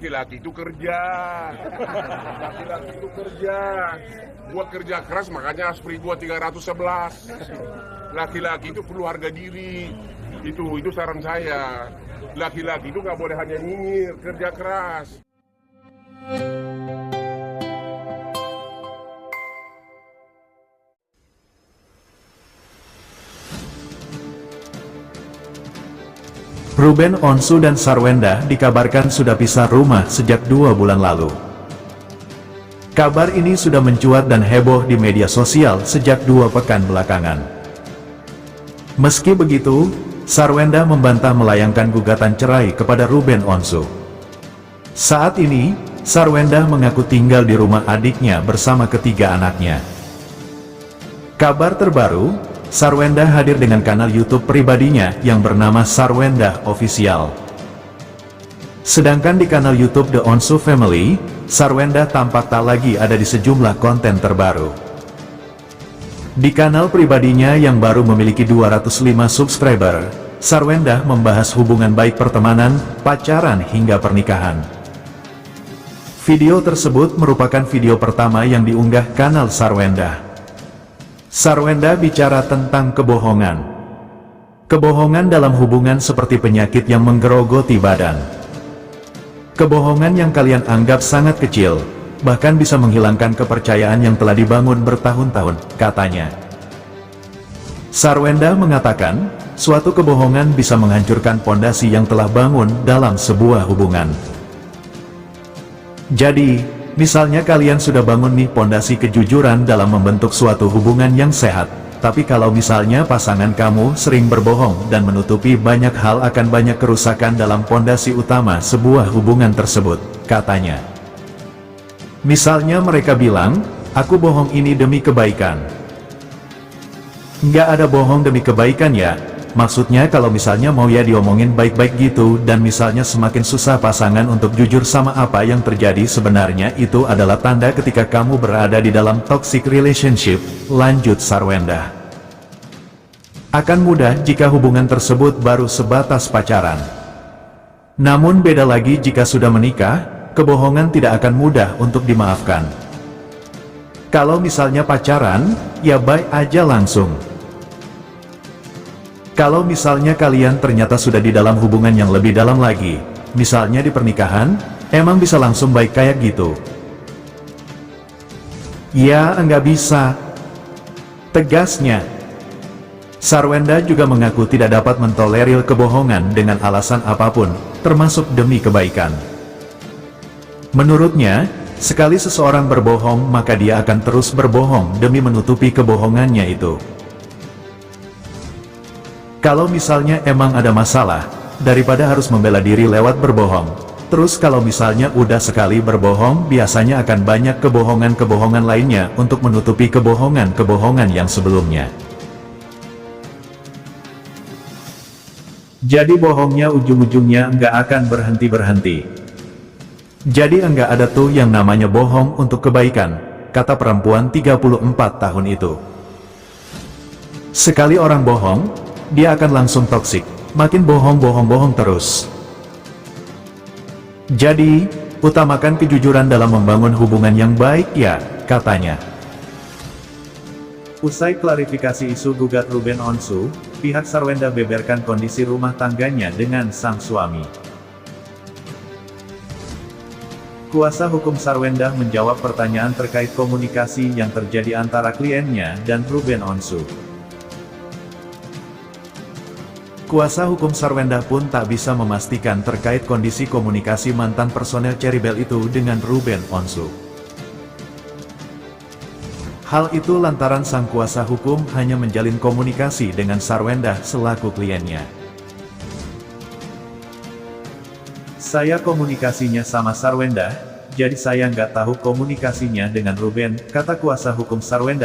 Laki-laki itu kerja. Laki-laki itu kerja. Gua kerja keras makanya aspri gua 311. Laki-laki itu perlu harga diri. Itu saran saya. Laki-laki itu nggak boleh hanya nyinyir, kerja keras. Ruben Onsu dan Sarwenda dikabarkan sudah pisah rumah sejak 2 bulan lalu. Kabar ini sudah mencuat dan heboh di media sosial sejak 2 pekan belakangan. Meski begitu, Sarwenda membantah melayangkan gugatan cerai kepada Ruben Onsu. Saat ini, Sarwenda mengaku tinggal di rumah adiknya bersama ketiga anaknya. Kabar terbaru, Sarwenda hadir dengan kanal YouTube pribadinya yang bernama Sarwenda Official. Sedangkan di kanal YouTube The Onsu Family, Sarwenda tampak tak lagi ada di sejumlah konten terbaru. Di kanal pribadinya yang baru memiliki 205 subscriber, Sarwenda membahas hubungan baik pertemanan, pacaran hingga pernikahan. Video tersebut merupakan video pertama yang diunggah kanal Sarwenda. Sarwenda bicara tentang kebohongan. Kebohongan dalam hubungan seperti penyakit yang menggerogoti badan. Kebohongan yang kalian anggap sangat kecil, bahkan bisa menghilangkan kepercayaan yang telah dibangun bertahun-tahun, katanya. Sarwenda mengatakan, suatu kebohongan bisa menghancurkan pondasi yang telah bangun dalam sebuah hubungan. Jadi, misalnya kalian sudah bangun nih pondasi kejujuran dalam membentuk suatu hubungan yang sehat, tapi kalau misalnya pasangan kamu sering berbohong dan menutupi banyak hal akan banyak kerusakan dalam pondasi utama sebuah hubungan tersebut, katanya. Misalnya mereka bilang, aku bohong ini demi kebaikan. Nggak ada bohong demi kebaikan ya. Maksudnya kalau misalnya mau ya diomongin baik-baik gitu dan misalnya semakin susah pasangan untuk jujur sama apa yang terjadi sebenarnya itu adalah tanda ketika kamu berada di dalam toxic relationship, lanjut Sarwenda. Akan mudah jika hubungan tersebut baru sebatas pacaran. Namun beda lagi jika sudah menikah, kebohongan tidak akan mudah untuk dimaafkan. Kalau misalnya pacaran, ya bye aja langsung. Kalau misalnya kalian ternyata sudah di dalam hubungan yang lebih dalam lagi, misalnya di pernikahan, emang bisa langsung baik kayak gitu? Ya, enggak bisa. Tegasnya. Sarwenda juga mengaku tidak dapat mentolerir kebohongan dengan alasan apapun, termasuk demi kebaikan. Menurutnya, sekali seseorang berbohong maka dia akan terus berbohong demi menutupi kebohongannya itu. Kalau misalnya emang ada masalah, daripada harus membela diri lewat berbohong. Terus kalau misalnya udah sekali berbohong, biasanya akan banyak kebohongan-kebohongan lainnya untuk menutupi kebohongan-kebohongan yang sebelumnya. Jadi bohongnya ujung-ujungnya nggak akan berhenti-berhenti. Jadi enggak ada tuh yang namanya bohong untuk kebaikan, kata perempuan 34 tahun itu. Sekali orang bohong, dia akan langsung toksik, makin bohong terus. Jadi, utamakan kejujuran dalam membangun hubungan yang baik ya, katanya. Usai klarifikasi isu gugat Ruben Onsu, pihak Sarwenda beberkan kondisi rumah tangganya dengan sang suami. Kuasa hukum Sarwenda menjawab pertanyaan terkait komunikasi yang terjadi antara kliennya dan Ruben Onsu. Kuasa hukum Sarwenda pun tak bisa memastikan terkait kondisi komunikasi mantan personel Cherrybelle itu dengan Ruben Onsu. Hal itu lantaran sang kuasa hukum hanya menjalin komunikasi dengan Sarwenda selaku kliennya. Saya komunikasinya sama Sarwenda, jadi saya nggak tahu komunikasinya dengan Ruben, kata kuasa hukum Sarwenda.